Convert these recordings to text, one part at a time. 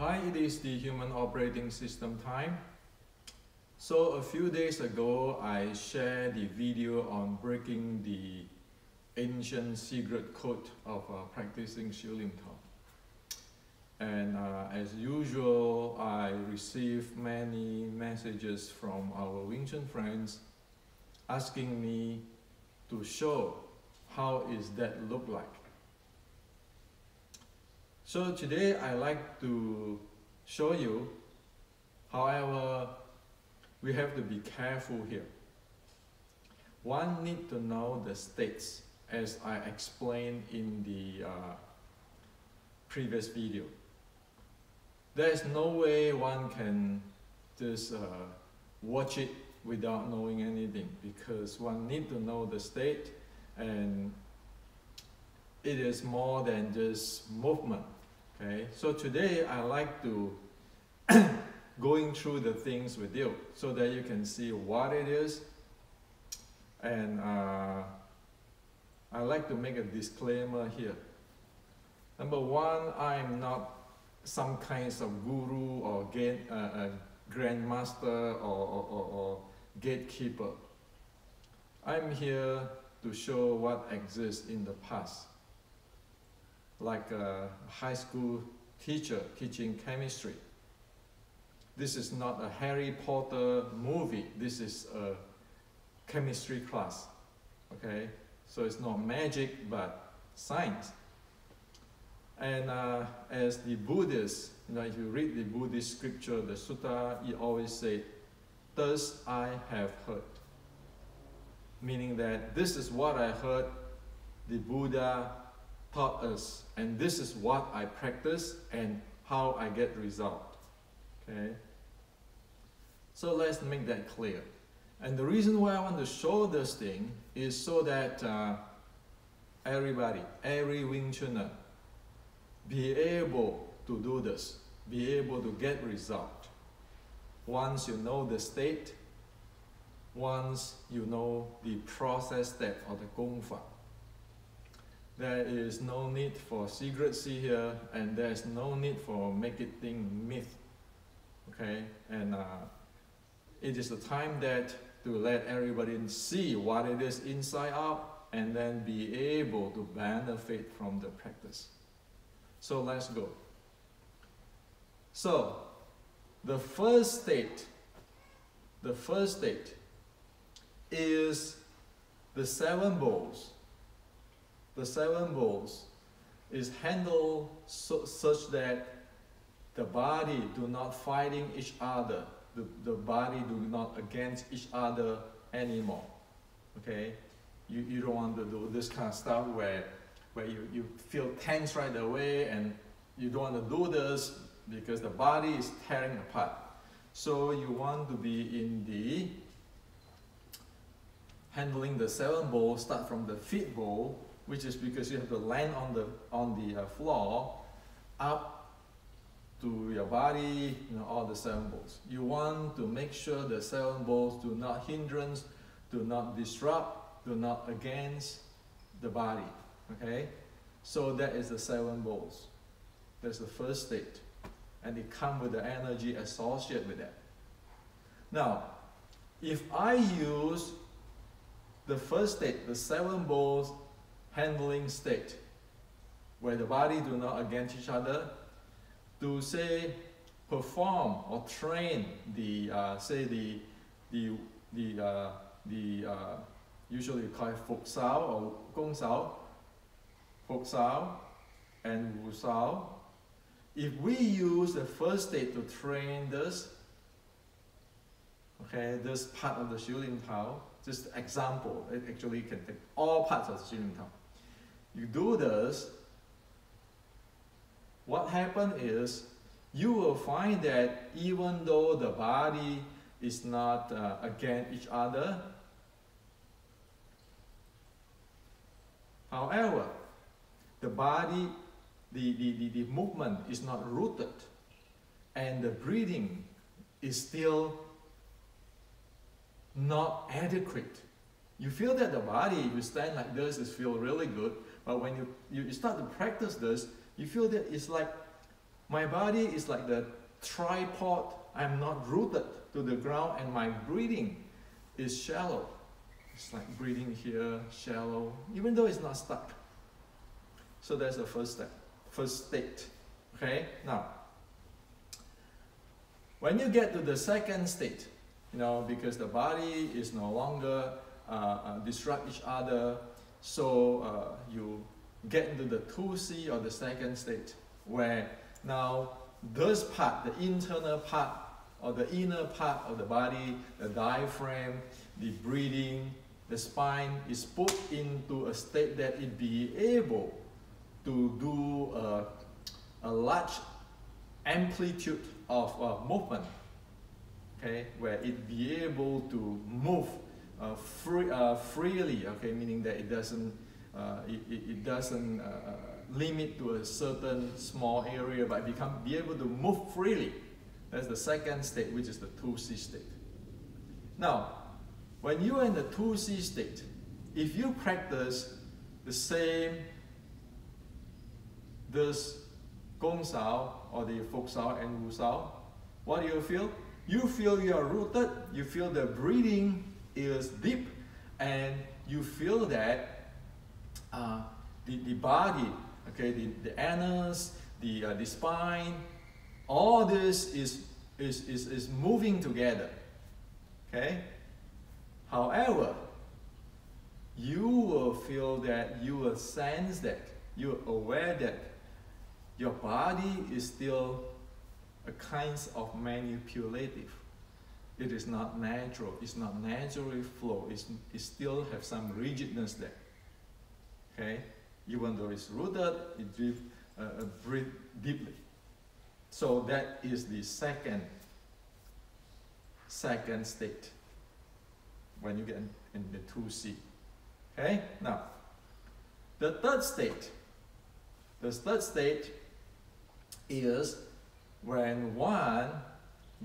Hi, it is the Human Operating System time. So a few days ago, I shared the video on breaking the ancient secret code of practicing Shilin Tao. And as usual, I received many messages from our Wing Chun friends asking me to show how is that look like. So today I like to show you. However, we have to be careful here. One need to know the states as I explained in the previous video. There is no way one can just watch it without knowing anything, because one need to know the state, and it is more than just movement. Okay, so today I like to going through the things with you so that you can see what it is. And I like to make a disclaimer here. Number one, I'm not some kinds of guru or grandmaster or gatekeeper. I'm here to show what exists in the past. Like a high school teacher teaching chemistry. This is not a Harry Potter movie. This is a chemistry class. Okay, so it's not magic but science. And as the Buddhists, if you read the Buddhist scripture, the sutta, it always say, "Thus I have heard," meaning that this is what I heard the Buddha taught us, and this is what I practice and how I get result. Okay, so let's make that clear. And the reason why I want to show this thing is so that everybody, every Wing Chuner, be able to do this, be able to get result. Once you know the state, once you know the process step or the Gong Fa. There is no need for secrecy here, and there is no need for making things myth. Okay, and it is the time that to let everybody see what it is inside out, and then be able to benefit from the practice. So let's go. So the first state is the 7 bowls. The 7 bowls is handled such that the body do not fighting each other. The body do not against each other anymore. Okay, you don't want to do this kind of stuff where you feel tense right away, and you don't want to do this because the body is tearing apart. So you want to be in the handling the 7 bowls. Start from the feet bowl, which is because you have to land on the floor, up to your body, all the 7 bowls. You want to make sure the 7 bowls do not hindrance, do not disrupt, do not against the body. Okay, so that is the 7 bowls. That's the first state, and it comes with the energy associated with that. Now, if I use the first state, the 7 bowls handling state, where the body do not against each other, to say perform or train the usually we call it Fuk Sao or Gong Sao, Fuk Sao and Wu Sao. If we use the first state to train this, okay, this part of the Shilin Tao, just example, it actually can take all parts of the Shilin Tao. You do this, what happens is you will find that even though the body is not against each other, however, the body, the movement is not rooted, and the breathing is still not adequate. You feel that the body, if you stand like this, it feels really good, but when you start to practice this, you feel that it's like My body is like the tripod. I'm not rooted to the ground, and my breathing is shallow. It's like breathing here, shallow, even though it's not stuck. So that's the first step, first state. Okay, now, when you get to the second state, because the body is no longer disrupt each other, so you get into the 2C or the second state, where now this part, the internal part or the inner part of the body, the diaphragm, the breathing, the spine is put into a state that it be able to do a large amplitude of movement, okay, where it be able to move freely, okay, meaning that it doesn't limit to a certain small area, but be able to move freely. That's the second state, which is the 2C state. Now, when you are in the 2C state, if you practice the same, this Gong Sao or the Fok Sao and Wu Sao, what do you feel? You feel you are rooted, you feel the breathing is deep, and you feel that the body, okay, the anus, the spine, all this is moving together, okay? However, you will feel that, you will sense that, you are aware that your body is still a kind of manipulative. It is not natural, it's not naturally flow, it still have some rigidness there, okay? Even though it's rooted, it breathe deeply. So that is the second state when you get in the 2C. Okay? Now, the third state is when one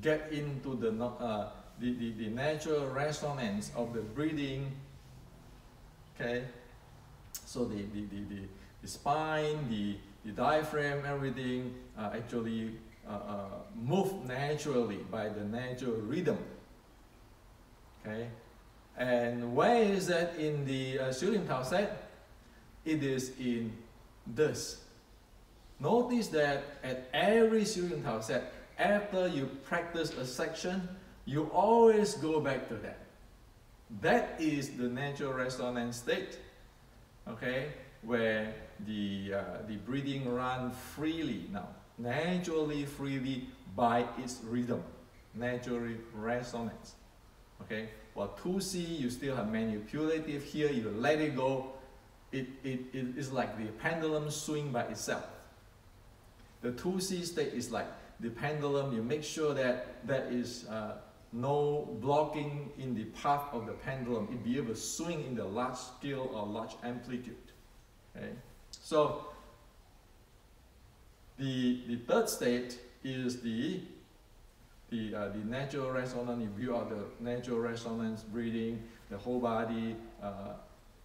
get into the natural resonance of the breathing. Okay? So the spine, the diaphragm, everything actually move naturally by the natural rhythm. Okay, and where is that in the Xiu Lim Tao set? It is in this. Notice that at every Xiu Lim Tao set, after you practice a section, you always go back to that. That is the natural resonance state. Okay, where the breathing runs freely now, naturally, freely by its rhythm, naturally resonance. Okay, while 2C you still have manipulative. Here you let it go. It is like the pendulum swing by itself. The 2C state is like the pendulum. You make sure that there is no blocking in the path of the pendulum. It be able to swing in the large scale or large amplitude. Okay, so the third state is the natural resonance. You view out the natural resonance breathing, the whole body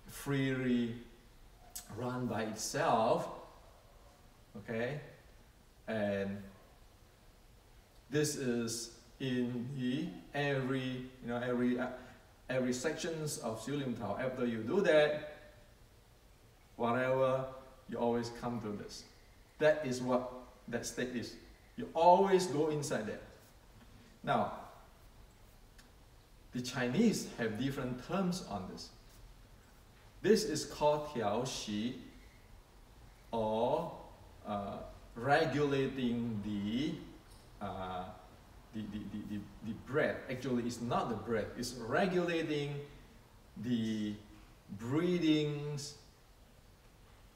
freely run by itself. Okay, and this is in the every sections of Xiu Lim Tao. After you do that, whatever, you always come to this. That is what that state is. You always go inside that. Now, the Chinese have different terms on this. This is called Tiao Xi, or regulating the breath. Actually, it's not the breath. It's regulating the breathings,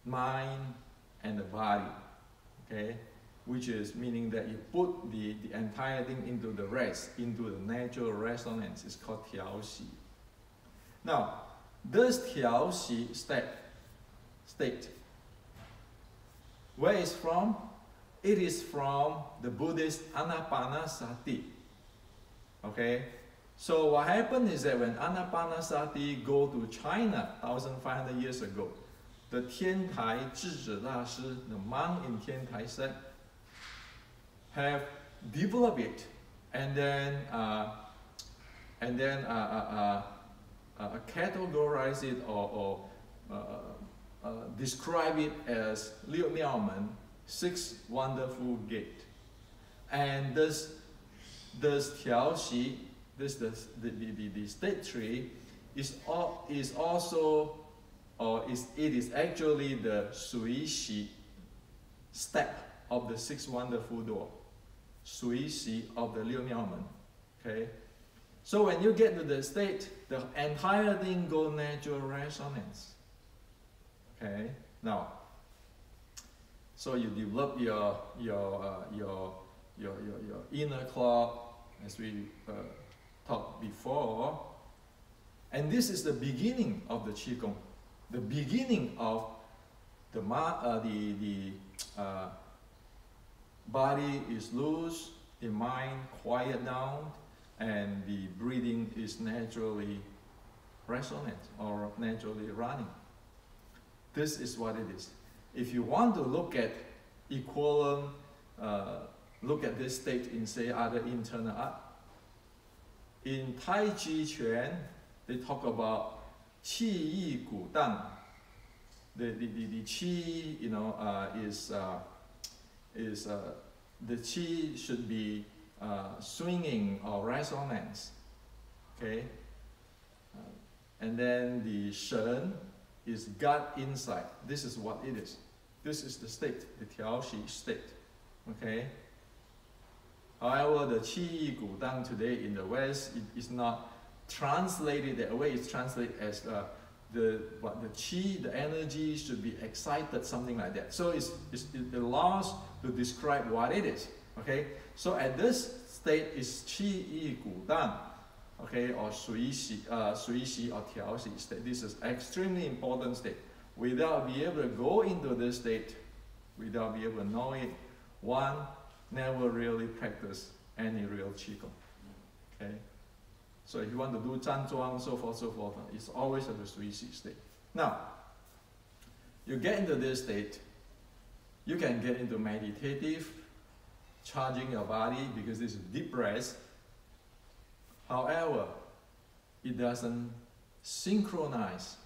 mind, and the body. Okay, which is meaning that you put the entire thing into the rest, into the natural resonance. It's called Tiao Xi. Now, this Tiao Xi state, where is from? It is from the Buddhist Anapanasati. Okay, so what happened is that when Anapanasati go to China 1,500 years ago, the Tian Tai Zhizhi Da Shi, the monk in Tian Tai said, have developed it and then categorize it or describe it as Liu Miaomen, 6 wonderful gate. And this Tiao Xi, the state tree is also, it is actually the Sui Xi step of the 6 wonderful door. Sui Xi of the Liu Miaomen. Okay? So when you get to the state, the entire thing goes natural resonance. Okay? Now, so you develop your inner clock, as we talked before, and this is the beginning of the Qigong, the beginning of the body is loose, the mind quiet down, and the breathing is naturally resonant or naturally running. This is what it is. If you want to look at equivalent, look at this state in, say, other internal art, in Tai Chi Quan, they talk about qi yi gu dang. The qi, you know, the qi should be swinging or resonance, okay? And then the shen is gut inside. This is what it is. This is the state, the Tiao Xi state, okay? However, the qi yi gu dang today in the West, it is not translated that way. It's translated as the qi, the energy should be excited, something like that. So it allows to describe what it is. Okay. So at this state is qi yi gu dang, okay, or sui xi or tiao xi state. This is extremely important state. Without being able to go into this state, without being able to know it, one never really practice any real qigong. Okay. So if you want to do zhan zhuang, so forth, it's always at the sui xi state. Now, you get into this state, you can get into meditative, charging your body because this is deep breath. However, it doesn't synchronize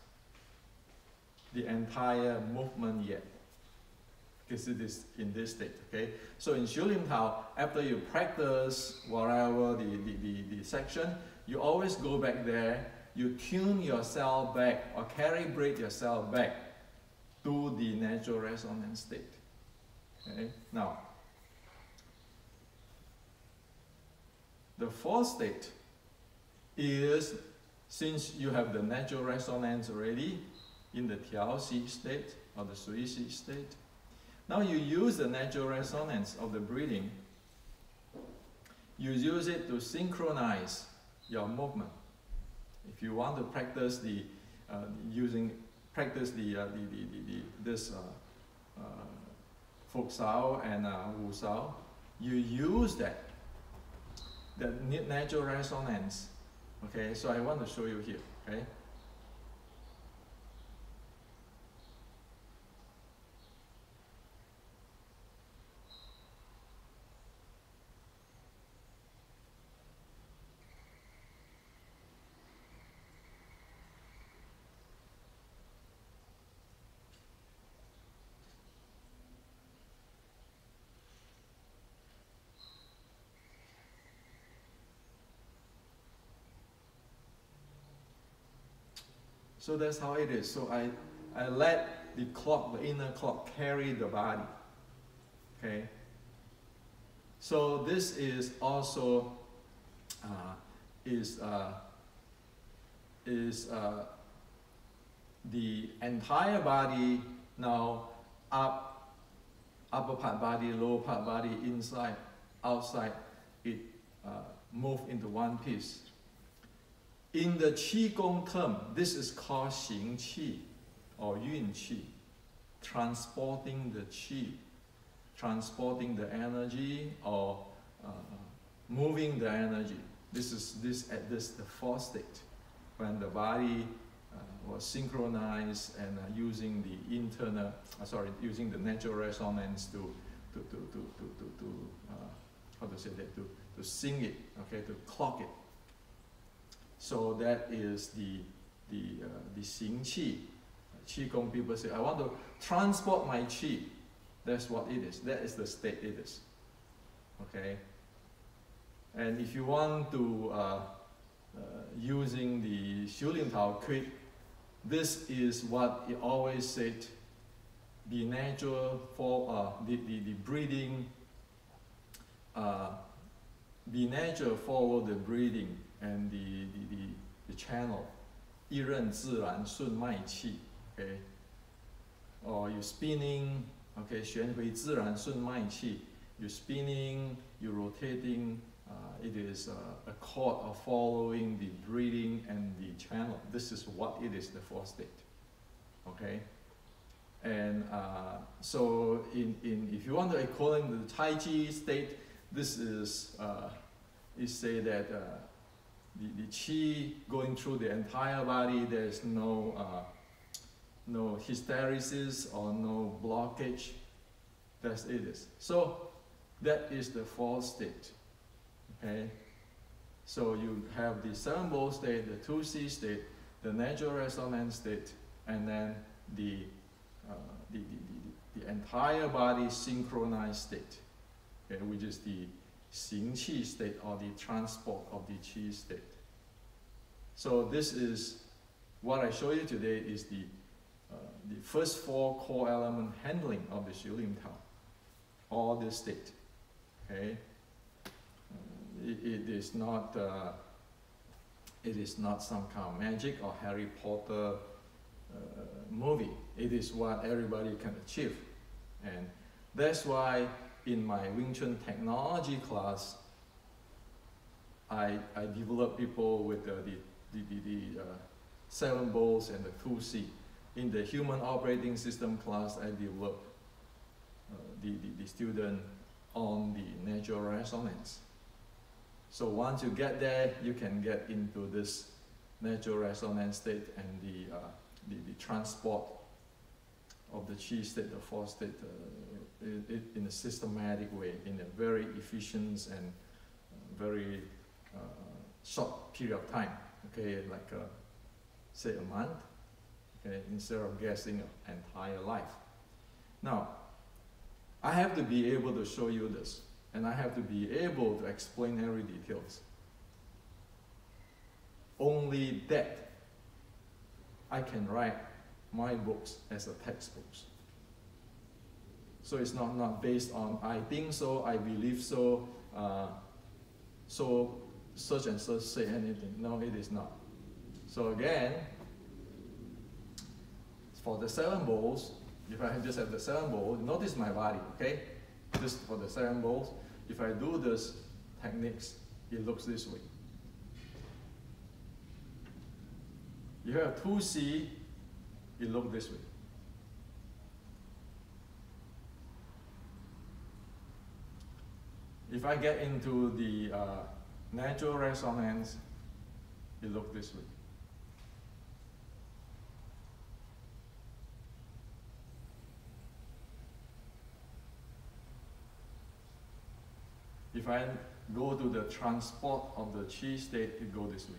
the entire movement yet because it is in this state. Okay. So in Xiu Lim Tao, after you practice whatever the section, you always go back there, you tune yourself back or calibrate yourself back to the natural resonance state. Okay? Now, the fourth state is, since you have the natural resonance already in the Tiao Xi state or the Sui Xi state, now you use the natural resonance of the breathing. You use it to synchronize your movement. If you want to practice this Fuk Sao and Wu Sao, you use that natural resonance. Okay, so I want to show you here. Okay. So that's how it is. So I let the clock, the inner clock, carry the body. Okay. So this is also the entire body now, upper part body, lower part body, inside, outside, it move into one piece. In the Qigong term, this is called Xing Qi or Yun Qi, transporting the Qi, transporting the energy or moving the energy. This is the fourth state, when the body was synchronized and using the using the natural resonance to say that, to sing it, okay, to clock it. So that is the xing qi. Qi Gong people say, I want to transport my qi. That's what it is. That is the state it is. Okay. And if you want to using the Xiu Lim Tao quick, this is what it always said. Be natural for the breathing. Be natural, follow the breathing and the channel. 一任自然顺脉气 okay, or you spinning, okay, 旋回自然顺脉气 you spinning, you rotating, it is a chord of following the breathing and the channel. This is what it is, the fourth state, okay. And so if you want to equivalent the Tai Chi state, this is say that the qi going through the entire body, there's no hysteresis or no blockage. That's it is. So that is the fourth state. Okay. So you have the 7 bowl state, the 2C state, the natural resonance state, and then the entire body synchronized state, okay, which is the xing qi state, or the transport of the qi state. So this is what I show you today is the first 4 core element handling of the Xiu Lim Tao, all this state. Okay, it is not some kind of magic or Harry Potter movie. It is what everybody can achieve, and that's why in my Wing Chun technology class, I develop people with the 7 bowls and the 2C. In the human operating system class, I develop the student on the natural resonance. So once you get there, you can get into this natural resonance state and the transport of the qi state, the fourth state, in a systematic way, in a very efficient and very short period of time. Okay, like say a month. Okay, instead of guessing an entire life. Now, I have to be able to show you this, and I have to be able to explain every details. Only that I can write my books as a textbooks. So it's not based on I think so, I believe so, so such and such say anything. No, it is not. So again, for the 7 bowls, if I just have the 7 bowls, notice my body, okay? Just for the 7 bowls, if I do this techniques, it looks this way. You have 2C, it looks this way. If I get into the natural resonance, it looks this way. If I go to the transport of the qi state, it goes this way.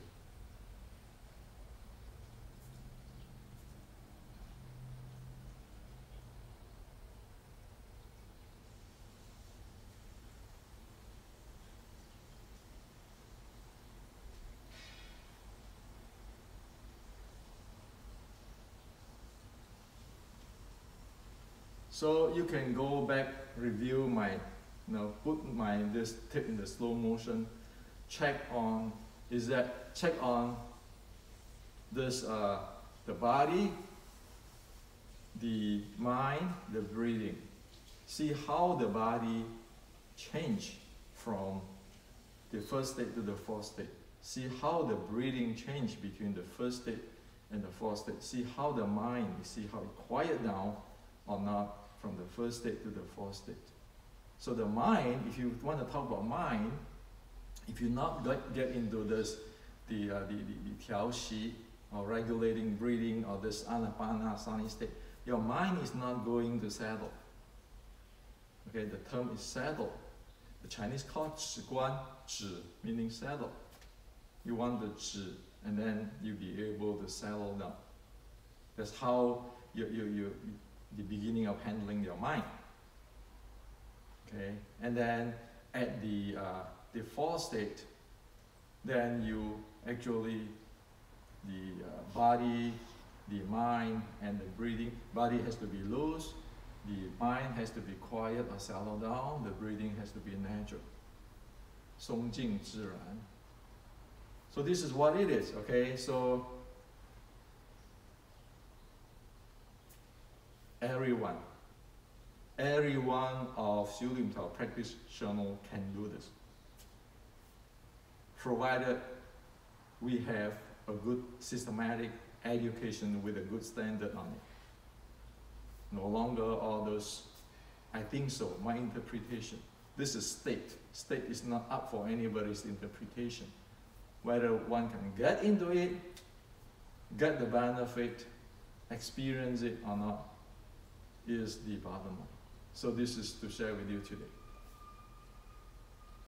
So you can go back, review my, put this tip in the slow motion, check on this, the body, the mind, the breathing. See how the body change from the first state to the fourth state. See how the breathing change between the first state and the fourth state. See how the mind, see how it quiet down or not from the first state to the fourth state. So the mind, if you want to talk about mind, if you not get into this, the tiao xi, or regulating breathing, or this anapanasati state, your mind is not going to settle. Okay, the term is settle. the Chinese call 止观, 止 meaning settle. You want the 止, and then you'll be able to settle down. That's how the beginning of handling your mind. Okay, and then at the fourth state, then you actually, the body, the mind, and the breathing. Body has to be loose, the mind has to be quiet or settle down, the breathing has to be natural. 松静自然. So this is what it is, okay? So everyone of 修炼道 practitioner can do this, provided we have a good systematic education with a good standard on it. No longer all those, I think so, my interpretation. This is state. State is not up for anybody's interpretation. Whether one can get into it, get the benefit, experience it or not, is the bottom line. So this is to share with you today.